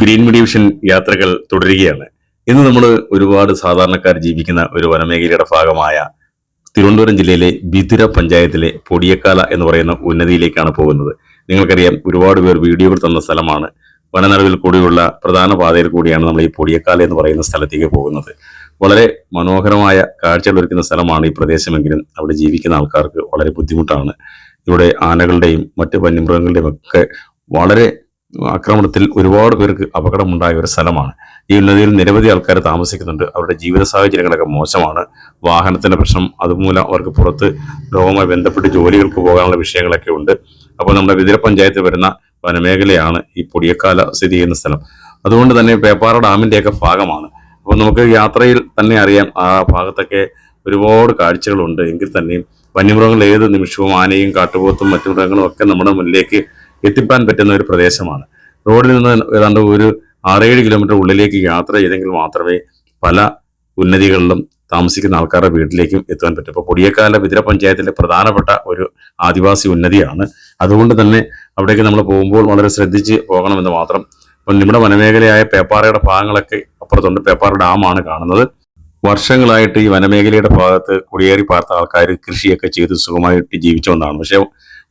Green division യാത്രകൾ തുടരുകയാണ്. ഇന്ന് നമ്മൾ ഒരുപാട് സാധാരണക്കാർ ജീവിക്കുന്ന ഒരു വനമേഖലയുടെ ഭാഗമായ തിരുവനന്തപുരം ജില്ലയിലെ ബിതുര പഞ്ചായത്തിലെ പൊടിയക്കാല എന്ന് പറയുന്ന ഉന്നതിയിലേക്കാണ് പോകുന്നത്. നിങ്ങൾക്കറിയാം, ഒരുപാട് പേർ വീഡിയോകൾ തന്ന സ്ഥലമാണ്. വനനടുവിൽ കൂടിയുള്ള പ്രധാന പാതയിൽ കൂടിയാണ് നമ്മൾ ഈ പൊടിയക്കാല എന്ന് പറയുന്ന സ്ഥലത്തേക്ക് പോകുന്നത്. വളരെ മനോഹരമായ കാഴ്ചകൾ ഒരുക്കുന്ന സ്ഥലമാണ് ഈ പ്രദേശമെങ്കിലും അവിടെ ജീവിക്കുന്ന ആൾക്കാർക്ക് വളരെ ബുദ്ധിമുട്ടാണ്. ഇവിടെ ആനകളുടെയും മറ്റ് വന്യമൃഗങ്ങളുടെയും ഒക്കെ വളരെ ആക്രമണത്തിൽ ഒരുപാട് പേർക്ക് അപകടമുണ്ടായ ഒരു സ്ഥലമാണ്. ഈ ഉന്നതിയിൽ നിരവധി ആൾക്കാർ താമസിക്കുന്നുണ്ട്. അവരുടെ ജീവിത സാഹചര്യങ്ങളൊക്കെ മോശമാണ്. വാഹനത്തിന്റെ പ്രശ്നം, അതുമൂലം അവർക്ക് പുറത്ത് ലോകവുമായി ബന്ധപ്പെട്ട് ജോലികൾക്ക് പോകാനുള്ള വിഷയങ്ങളൊക്കെ ഉണ്ട്. അപ്പോൾ നമ്മുടെ ബിതുര പഞ്ചായത്തിൽ വരുന്ന വനമേഖലയാണ് ഈ പൊടിയക്കാല സ്ഥിതി ചെയ്യുന്ന സ്ഥലം. അതുകൊണ്ട് തന്നെ പേപ്പാറ ഡാമിന്റെയൊക്കെ ഭാഗമാണ്. അപ്പോൾ നമുക്ക് യാത്രയിൽ തന്നെ അറിയാം, ആ ഭാഗത്തൊക്കെ ഒരുപാട് കാഴ്ചകളുണ്ട്. എങ്കിൽ തന്നെയും വന്യമൃഗങ്ങൾ ഏത് നിമിഷവും ആനയും കാട്ടുപോത്തും മറ്റു മൃഗങ്ങളും ഒക്കെ നമ്മുടെ മുന്നിലേക്ക് എത്തിപ്പാൻ പറ്റുന്ന ഒരു പ്രദേശമാണ്. റോഡിൽ നിന്ന് ഏതാണ്ട് ഒരു 6-7 കിലോമീറ്റർ ഉള്ളിലേക്ക് യാത്ര ചെയ്തെങ്കിൽ മാത്രമേ പല ഉന്നതികളിലും താമസിക്കുന്ന ആൾക്കാരുടെ വീട്ടിലേക്കും എത്താൻ പറ്റും. ഇപ്പോൾ പൊടിയക്കാല ബിതുര പഞ്ചായത്തിലെ പ്രധാനപ്പെട്ട ഒരു ആദിവാസി ഉന്നതിയാണ്. അതുകൊണ്ട് തന്നെ അവിടേക്ക് നമ്മൾ പോകുമ്പോൾ വളരെ ശ്രദ്ധിച്ച് പോകണമെന്ന് മാത്രം. അപ്പം നമ്മുടെ വനമേഖലയായ പേപ്പാറയുടെ ഭാഗങ്ങളൊക്കെ അപ്പുറത്തുണ്ട്. പേപ്പാറ ഡാമാണ് കാണുന്നത്. വർഷങ്ങളായിട്ട് ഈ വനമേഖലയുടെ ഭാഗത്ത് കുടിയേറി പാർത്ത ആൾക്കാർ കൃഷിയൊക്കെ ചെയ്ത് സുഖമായിട്ട് ജീവിച്ചു വന്നതാണ്. പക്ഷേ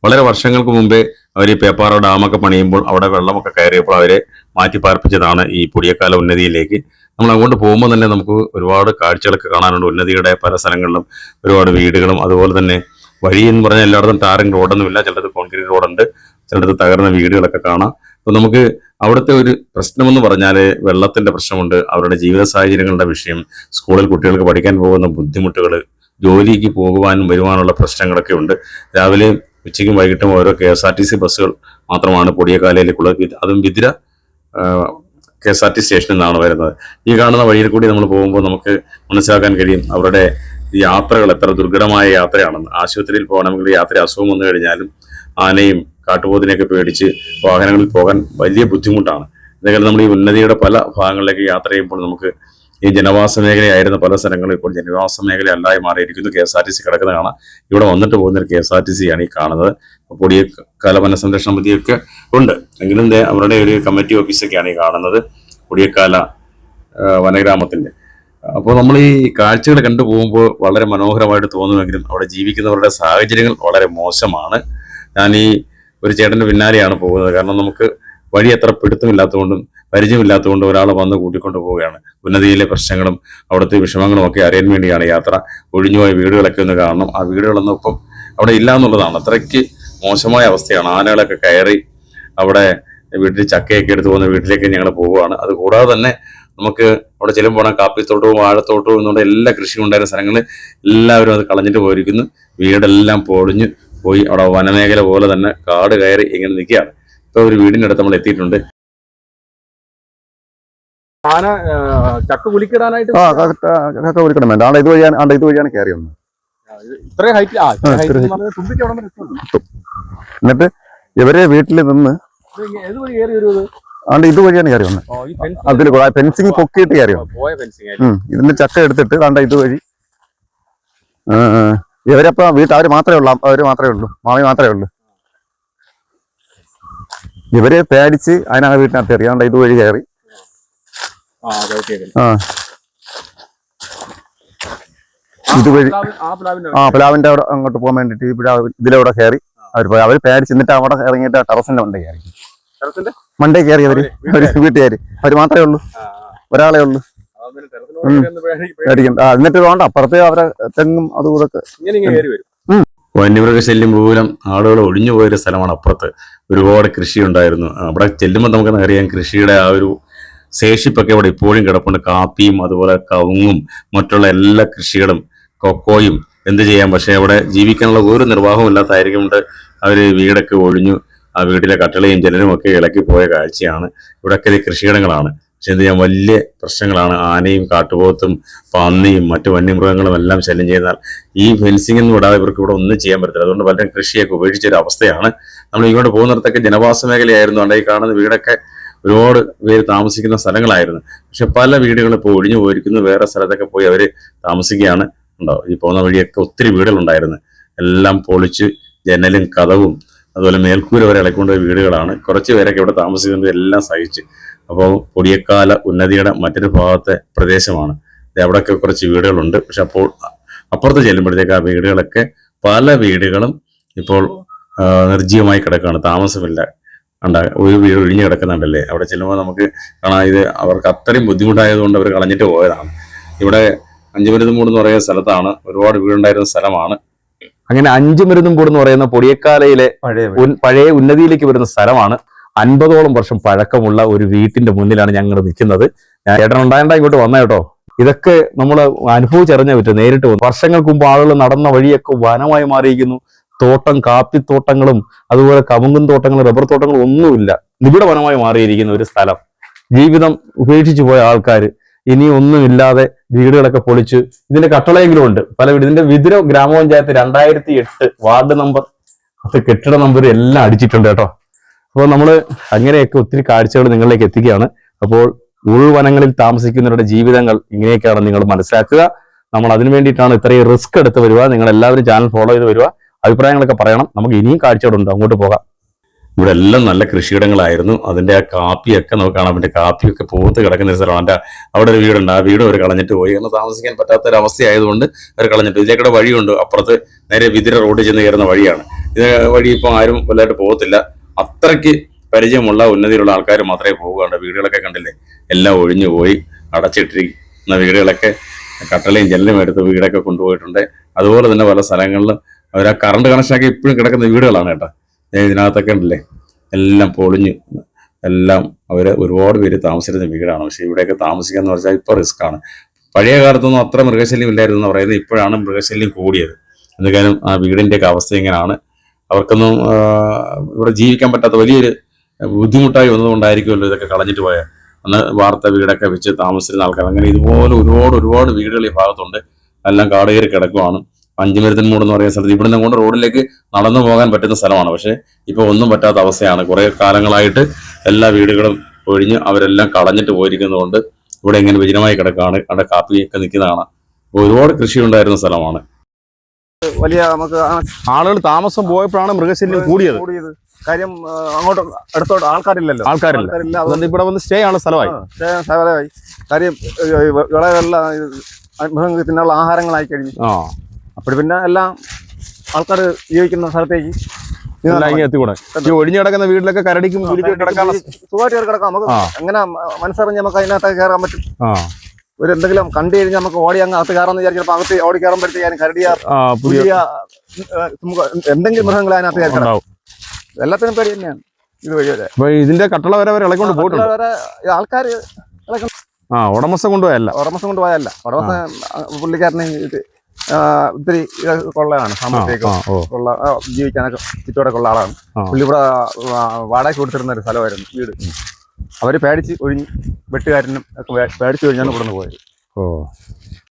വളരെ വർഷങ്ങൾക്ക് മുമ്പേ അവർ ഈ പേപ്പാറ ഡാമൊക്കെ പണിയുമ്പോൾ അവിടെ വെള്ളമൊക്കെ കയറിയപ്പോൾ അവരെ മാറ്റി പാർപ്പിച്ചതാണ് ഈ പൊടിയക്കാല ഉന്നതിയിലേക്ക്. നമ്മൾ അങ്ങോട്ട് പോകുമ്പോൾ തന്നെ നമുക്ക് ഒരുപാട് കാഴ്ചകളൊക്കെ കാണാനുണ്ട്. ഉന്നതിയുടെ പല സ്ഥലങ്ങളിലും ഒരുപാട് വീടുകളും, അതുപോലെ തന്നെ വഴി എന്ന് പറഞ്ഞാൽ എല്ലായിടത്തും ടാറിംഗ് റോഡൊന്നുമില്ല. ചിലടത്ത് കോൺക്രീറ്റ് റോഡുണ്ട്, ചിലടത്ത് തകർന്ന വീടുകളൊക്കെ കാണാം. അപ്പോൾ നമുക്ക് അവിടുത്തെ ഒരു പ്രശ്നമെന്ന് പറഞ്ഞാൽ വെള്ളത്തിന്റെ പ്രശ്നമുണ്ട്, അവരുടെ ജീവിത സാഹചര്യങ്ങളുടെ വിഷയം, സ്കൂളിൽ കുട്ടികൾക്ക് പഠിക്കാൻ പോകുന്ന ബുദ്ധിമുട്ടുകൾ, ജോലിക്ക് പോകുവാനും വരുവാനുള്ള പ്രശ്നങ്ങളൊക്കെ ഉണ്ട്. രാവിലെ ഉച്ചയ്ക്കും വൈകിട്ടും ഓരോ KSRTC ബസ്സുകൾ മാത്രമാണ് പൊടിയക്കാലയിലേക്കുള്ളത്. അതും ബിതുര KSRTC സ്റ്റേഷനിൽ നിന്നാണ് വരുന്നത്. ഈ കാണുന്ന വഴിയിൽ കൂടി നമ്മൾ പോകുമ്പോൾ നമുക്ക് മനസ്സിലാക്കാൻ കഴിയും അവരുടെ യാത്രകൾ എത്ര ദുർഘടമായ യാത്രയാണെന്ന്. ആശുപത്രിയിൽ പോകണമെങ്കിൽ യാത്ര അസുഖം വന്നു കഴിഞ്ഞാലും ആനയും കാട്ടുപോത്തിനെയൊക്കെ പേടിച്ച് വാഹനങ്ങളിൽ പോകാൻ വലിയ ബുദ്ധിമുട്ടാണ്. അതേപോലെ നമ്മൾ ഈ ഉന്നതിയുടെ പല ഭാഗങ്ങളിലേക്ക് യാത്ര ചെയ്യുമ്പോൾ നമുക്ക് ഈ ജനവാസ മേഖലയായിരുന്ന പല സ്ഥലങ്ങളും ഇപ്പോൾ ജനവാസ മേഖല അല്ലായി മാറിയിരിക്കുന്നു. KSRTC കിടക്കുന്ന കാണാം. ഇവിടെ വന്നിട്ട് പോകുന്ന ഒരു KSRTC ആണ് ഈ കാണുന്നത്. പൊടിയക്കാല വനസംരക്ഷണ സമിതിയൊക്കെ ഉണ്ട്, എങ്കിലും അവരുടെ ഒരു കമ്മിറ്റി ഓഫീസൊക്കെയാണ് ഈ കാണുന്നത്, പൊടിയക്കാല വനഗ്രാമത്തിന്റെ. അപ്പോൾ നമ്മൾ ഈ കാഴ്ചകൾ കണ്ടു പോകുമ്പോൾ വളരെ മനോഹരമായിട്ട് തോന്നുമെങ്കിലും അവിടെ ജീവിക്കുന്നവരുടെ സാഹചര്യങ്ങൾ വളരെ മോശമാണ്. ഞാൻ ഈ ഒരു ചേട്ടന്റെ പിന്നാലെയാണ് പോകുന്നത്. കാരണം നമുക്ക് വഴി അത്ര പിടുത്തമില്ലാത്തതുകൊണ്ടും പരിചയമില്ലാത്തതുകൊണ്ടും ഒരാളെ വന്ന് കൂട്ടിക്കൊണ്ട് പോവുകയാണ്. ഉന്നതിയിലെ പ്രശ്നങ്ങളും അവിടുത്തെ വിഷമങ്ങളും ഒക്കെ അറിയാൻ വേണ്ടിയാണ് യാത്ര. ഒഴിഞ്ഞുപോയ വീടുകളൊക്കെ ഒന്ന് കാണണം. ആ വീടുകളൊന്നും ഇപ്പം അവിടെ ഇല്ല എന്നുള്ളതാണ്. അത്രയ്ക്ക് മോശമായ അവസ്ഥയാണ്. ആനകളൊക്കെ കയറി അവിടെ വീട്ടിൽ ചക്കയൊക്കെ എടുത്ത് പോകുന്ന വീട്ടിലേക്ക് ഞങ്ങൾ പോവുകയാണ്. അതുകൂടാതെ തന്നെ നമുക്ക് അവിടെ ചെല്ലുമ്പോൾ കാപ്പിത്തോട്ടവും വാഴത്തോട്ടവും എന്നുള്ള എല്ലാ കൃഷിയും ഉണ്ടായിരുന്ന സ്ഥലങ്ങളിൽ എല്ലാവരും അത് കളഞ്ഞിട്ട് പോയിരിക്കുന്നു. വീടെല്ലാം പൊളിഞ്ഞ് പോയി. അവിടെ വനമേഖല പോലെ തന്നെ കാട് കയറി ഇങ്ങനെ നിൽക്കുകയാണ്. ഇപ്പൊ ഒരു വീടിന്റെ അടുത്ത് നമ്മൾ എത്തിയിട്ടുണ്ട്. ആന ചക്ക കുലിക്കിടാനായിട്ട് ചക്ക കുലിക്കണം വേണ്ട. ഇതുവഴിയാണ് കയറി വന്നത്. ഇത്രയും ഹൈറ്റ് എന്നിട്ട് ഇവരെ വീട്ടിൽ നിന്ന് ഇതുവഴിയാണ് കയറി വന്നത്. അതിൽ ഫെൻസിങ് പൊക്കിയിട്ട് കയറി വന്നു. ഇതിന്റെ ചക്ക എടുത്തിട്ട് ഇതുവഴി ഇവരപ്പോ അവര് മാത്രമേ ഉള്ളൂ, മാമി മാത്രമേ ഉള്ളൂ. ഇവര് പേടിച്ച് അതിനകത്ത് വീട്ടിനകത്ത് കയറി. ഇതുവഴി കയറി. ഇതുവഴി പ്ലാവിന്റെ അവിടെ അങ്ങോട്ട് പോകാൻ വേണ്ടിട്ട് ഇതിലൂടെ കയറി അവർ പോയി. അവര് പേടിച്ച് എന്നിട്ട് അവിടെ ഇറങ്ങിയിട്ട് ടെറസിന്റെ മണ്ടേ കയറി അവര് വീട്ടുകാര്. അവര് മാത്രമേ ഉള്ളൂ, ഒരാളെ ഉള്ളൂ. പേടിക്കണ്ട. എന്നിട്ട് വേണ്ട അപ്പുറത്തെ അവരെ തെങ്ങും അതും ഇതൊക്കെ. വന്യമൃഗശല്യം മൂലം ആളുകൾ ഒഴിഞ്ഞു പോയൊരു സ്ഥലമാണ് അപ്പുറത്ത്. ഒരുപാട് കൃഷി ഉണ്ടായിരുന്നു. അവിടെ ചെല്ലുമ്പോൾ നമുക്ക് അറിയാം കൃഷിയുടെ ആ ഒരു ശേഷിപ്പൊക്കെ അവിടെ ഇപ്പോഴും കിടപ്പുണ്ട്. കാപ്പിയും അതുപോലെ കവുങ്ങും മറ്റുള്ള എല്ലാ കൃഷികളും, കൊക്കോയും എന്ത് ചെയ്യാം. പക്ഷെ അവിടെ ജീവിക്കാനുള്ള ഒരു നിർവാഹവും ഇല്ലാത്തായിരിക്കുന്നുണ്ട്. അവർ വീടൊക്കെ ഒഴിഞ്ഞു. ആ വീട്ടിലെ കട്ടളയും ജനലും ഒക്കെ ഇളക്കി പോയ കാഴ്ചയാണ്. ഇവിടെയൊക്കെ കൃഷിയിടങ്ങളാണ്. പക്ഷെ എന്ത് ചെയ്യാൻ വലിയ പ്രശ്നങ്ങളാണ്. ആനയും കാട്ടുപോത്തും പന്നിയും മറ്റു വന്യമൃഗങ്ങളും എല്ലാം ശല്യം ചെയ്താൽ ഈ ഫെൻസിംഗ് ഒന്നും വിടാതെ ഇവർക്ക് ഇവിടെ ഒന്നും ചെയ്യാൻ പറ്റില്ല. അതുകൊണ്ട് പലരും കൃഷിയൊക്കെ ഉപേക്ഷിച്ചൊരു അവസ്ഥയാണ്. നമ്മൾ ഇങ്ങോട്ട് പോകുന്നിടത്തൊക്കെ ജനവാസ മേഖലയായിരുന്നു. അവിടെ ഈ കാണുന്ന വീടൊക്കെ ഒരുപാട് പേര് താമസിക്കുന്ന സ്ഥലങ്ങളായിരുന്നു. പക്ഷെ പല വീടുകളും ഇപ്പോൾ ഒഴിഞ്ഞു പോയിരിക്കുന്നു. വേറെ സ്ഥലത്തൊക്കെ പോയി അവർ താമസിക്കുകയാണ്. ഉണ്ടാവും ഈ പോകുന്ന വഴിയൊക്കെ ഒത്തിരി വീടുകളുണ്ടായിരുന്നു. എല്ലാം പൊളിച്ച് ജനലും കതവും അതുപോലെ മേൽക്കൂര വരെ ഇളക്കൊണ്ട വീടുകളാണ്. കുറച്ച് പേരൊക്കെ ഇവിടെ താമസിക്കുന്നത് എല്ലാം സഹിച്ച്. അപ്പോൾ പൊടിയക്കാല ഉന്നതിയുടെ മറ്റൊരു ഭാഗത്തെ പ്രദേശമാണ്. അവിടെയൊക്കെ കുറച്ച് വീടുകളുണ്ട്. പക്ഷെ അപ്പോൾ അപ്പുറത്ത് ചെല്ലുമ്പോഴത്തേക്ക് ആ വീടുകളൊക്കെ പല വീടുകളും ഇപ്പോൾ നിർജ്ജീവമായി കിടക്കുകയാണ്, താമസമില്ല. ഒരു വീട് ഒഴിഞ്ഞു കിടക്കുന്നുണ്ടല്ലേ. അവിടെ ചെല്ലുമ്പോൾ നമുക്ക് കാണാം, ഇത് അവർക്ക് അത്രയും ബുദ്ധിമുട്ടായതുകൊണ്ട് അവർ കളഞ്ഞിട്ട് പോയതാണ്. ഇവിടെ അഞ്ചുമരുതുംകൂട് എന്ന് പറയുന്ന സ്ഥലത്താണ്, ഒരുപാട് വീടുണ്ടായിരുന്ന സ്ഥലമാണ്. അങ്ങനെ അഞ്ചുമരുതുംകൂട് എന്ന് പറയുന്ന പൊടിയക്കാലയിലെ പഴയ ഉന്നതിയിലേക്ക് വരുന്ന സ്ഥലമാണ്. 50ഓളം വർഷം പഴക്കമുള്ള ഒരു വീട്ടിന്റെ മുന്നിലാണ് ഞങ്ങൾ നിൽക്കുന്നത്. ചേട്ടൻ ഉണ്ടാകേണ്ട ഇങ്ങോട്ട് വന്ന കേട്ടോ. ഇതൊക്കെ നമ്മൾ അനുഭവിച്ചറിഞ്ഞ പറ്റും, നേരിട്ട് വന്നു. വർഷങ്ങൾക്ക് മുമ്പ് ആളുകൾ നടന്ന വഴിയൊക്കെ വനമായി മാറിയിരിക്കുന്നു. തോട്ടം, കാപ്പിത്തോട്ടങ്ങളും അതുപോലെ കമുങ്ങും തോട്ടങ്ങളും റബ്ബർ തോട്ടങ്ങളും ഒന്നുമില്ല. നിബിഡ വനമായി മാറിയിരിക്കുന്ന ഒരു സ്ഥലം. ജീവിതം ഉപേക്ഷിച്ചു പോയ ആൾക്കാർ ഇനി ഒന്നുമില്ലാതെ വീടുകളൊക്കെ പൊളിച്ച്, ഇതിന്റെ കട്ടളയെങ്കിലും ഉണ്ട് പല വീട്. ഇതിന്റെ വിതുര ഗ്രാമപഞ്ചായത്ത് 2008 വാർഡ് നമ്പർ, അത് കെട്ടിട നമ്പർ എല്ലാം അടിച്ചിട്ടുണ്ട് കേട്ടോ. അപ്പോൾ നമ്മൾ അങ്ങനെയൊക്കെ ഒത്തിരി കാഴ്ചകൾ നിങ്ങളിലേക്ക് എത്തിക്കുകയാണ്. അപ്പോൾ ഉൾവനങ്ങളിൽ താമസിക്കുന്നവരുടെ ജീവിതങ്ങൾ ഇങ്ങനെയൊക്കെയാണ് നിങ്ങൾ മനസ്സിലാക്കുക. നമ്മൾ അതിനു വേണ്ടിയിട്ടാണ് ഇത്രയും റിസ്ക് എടുത്ത് വരിക. നിങ്ങൾ എല്ലാവരും ചാനൽ ഫോളോ ചെയ്ത് വരിക, അഭിപ്രായങ്ങളൊക്കെ പറയണം. നമുക്ക് ഇനിയും കാഴ്ചകളുണ്ട്, അങ്ങോട്ട് പോകാം. ഇവിടെ എല്ലാം നല്ല കൃഷിയിടങ്ങളായിരുന്നു. അതിന്റെ ആ കാപ്പിയൊക്കെ നമുക്ക് കാണാൻ പറ്റും. കാപ്പിയൊക്കെ പൂത്ത് കിടക്കുന്ന ഒരു സ്ഥലമാണ്. അവിടെ ഒരു വീടുണ്ട്, ആ വീട് അവർ കളഞ്ഞിട്ട് പോയി. കാരണം താമസിക്കാൻ പറ്റാത്തൊരവസ്ഥയായതുകൊണ്ട് അവർ കളഞ്ഞിട്ട്. ഇതിലേക്കൂടെ വഴിയുണ്ട്, അപ്പുറത്ത് നേരെ വിതിര റോഡിൽ ചെന്ന് കയറുന്ന വഴിയാണ്. ഇത് വഴി ഇപ്പോൾ ആരും വലുതായിട്ട് പോകത്തില്ല. അത്രയ്ക്ക് പരിചയമുള്ള ഉന്നതിയിലുള്ള ആൾക്കാർ മാത്രമേ പോവുകയുണ്ട്. വീടുകളൊക്കെ കണ്ടില്ലേ, എല്ലാം ഒഴിഞ്ഞു പോയി. അടച്ചിട്ടിരിക്കുന്ന വീടുകളൊക്കെ കട്ടളയും ജനലും എടുത്ത് വീടൊക്കെ കൊണ്ടുപോയിട്ടുണ്ട്. അതുപോലെ തന്നെ പല സ്ഥലങ്ങളിലും അവർ ആ കറണ്ട് കണക്ഷനൊക്കെ ഇപ്പോഴും കിടക്കുന്ന വീടുകളാണ് കേട്ടോ. ഇതിനകത്തൊക്കെ ഉണ്ടല്ലേ, എല്ലാം പൊളിഞ്ഞു. എല്ലാം ഒരുപാട് പേര് താമസിച്ചിരുന്ന വീടാണ്. പക്ഷെ ഇവിടെയൊക്കെ താമസിക്കുക എന്ന് പറഞ്ഞാൽ ഇപ്പോൾ റിസ്ക്കാണ്. പഴയ കാലത്തൊന്നും അത്ര മൃഗശല്യം ഇല്ലായിരുന്നു എന്ന് പറയുന്നത്, ഇപ്പോഴാണ് മൃഗശല്യം കൂടിയത്. എന്തെങ്കിലും ആ വീടിൻ്റെയൊക്കെ അവസ്ഥ ഇങ്ങനെയാണ്. അവർക്കൊന്നും ഇവിടെ ജീവിക്കാൻ പറ്റാത്ത വലിയൊരു ബുദ്ധിമുട്ടായി വന്നതുകൊണ്ടായിരിക്കുമല്ലോ ഇതൊക്കെ കളഞ്ഞിട്ട് പോയത്. അന്ന് വാർത്ത വീടൊക്കെ വെച്ച് താമസിച്ചിരുന്ന ആൾക്കാർ. അങ്ങനെ ഇതുപോലെ ഒരുപാട് വീടുകൾ ഈ ഭാഗത്തുണ്ട്. എല്ലാം കാട് കയറി കിടക്കുവാണ്. അഞ്ചുമരുതൻമൂട് എന്ന് പറയുന്ന സ്ഥലത്ത് ഇവിടുന്ന് കൊണ്ട് റോഡിലേക്ക് നടന്നു പോകാൻ പറ്റുന്ന സ്ഥലമാണ്. പക്ഷേ ഇപ്പോൾ ഒന്നും പറ്റാത്ത അവസ്ഥയാണ്. കുറേ കാലങ്ങളായിട്ട് എല്ലാ വീടുകളും ഒഴിഞ്ഞ് അവരെല്ലാം കളഞ്ഞിട്ട് പോയിരിക്കുന്നതുകൊണ്ട് ഇവിടെ ഇങ്ങനെ വിജനമായി കിടക്കുകയാണ്. അവിടെ കാപ്പിയൊക്കെ നിൽക്കുന്നതാണ്. ഒരുപാട് കൃഷി ഉണ്ടായിരുന്ന സ്ഥലമാണ്. വലിയ നമുക്ക് ആളുകൾ താമസം പോയപ്പോഴാണ് മൃഗശല്യം കൂടിയത്. കാര്യം അങ്ങോട്ട് അടുത്തോട്ട് ആൾക്കാരില്ല. അതുകൊണ്ട് ഇവിടെ വന്ന് സ്റ്റേ ആണ് സ്ഥലമായി. കാര്യം വിളകളെല്ലാം മൃഗങ്ങൾക്ക് തിന്നുള്ള ആഹാരങ്ങളായി കഴിഞ്ഞു. അപ്പോൾ പിന്നെ എല്ലാം ആൾക്കാർ ജീവിക്കുന്ന സ്ഥലത്തേക്ക് എത്തിക്കൂടെ. ഈ ഒഴിഞ്ഞു കിടക്കുന്ന വീട്ടിലൊക്കെ കരടിക്കും സുഖമായിട്ട് കിടക്കാം. നമുക്ക് എങ്ങനെ മനസ്സറിഞ്ഞ് നമുക്ക് അതിനകത്ത് കയറാൻ പറ്റും. ഒരു എന്തെങ്കിലും കണ്ടു കഴിഞ്ഞാൽ നമുക്ക് ഓടി അങ്ങ് അകത്ത് കയറാന്ന് വിചാരിച്ചപ്പോൾ അകത്ത് ഓടി കയറുമ്പോഴത്തേക്കും കരടിയ പുതിയ എന്തെങ്കിലും മൃഗങ്ങൾ അതിനകത്ത് കയറാം. എല്ലാത്തിനും പേടി തന്നെയാണ് ഇത് വഴി വരെ. ഇതിന്റെ കട്ടള വരെ ഇളക്കൊണ്ട് പോയിട്ടുണ്ട്. ആൾക്കാർ ഉടമസ്ഥ കൊണ്ടുപോയല്ല. ഉടമസ്ഥ പുള്ളിക്കാരനെ ഒത്തിരി കൊള്ളയാണ്. സാമ്പത്തികം കൊള്ള, ജീവിക്കാനൊക്കെ ചുറ്റോടെ ഉള്ള ആളാണ്. പുള്ളി ഇവിടെ വാടകയ്ക്ക് കൊടുത്തിരുന്ന ഒരു സ്ഥലമായിരുന്നു വീട്. അവര് പേടിച്ച് ഒഴിഞ്ഞ് വെട്ടുകാരനും ഒക്കെ പേടിച്ച് ഒഴിഞ്ഞാണ് ഇവിടെ നിന്ന് പോയത്.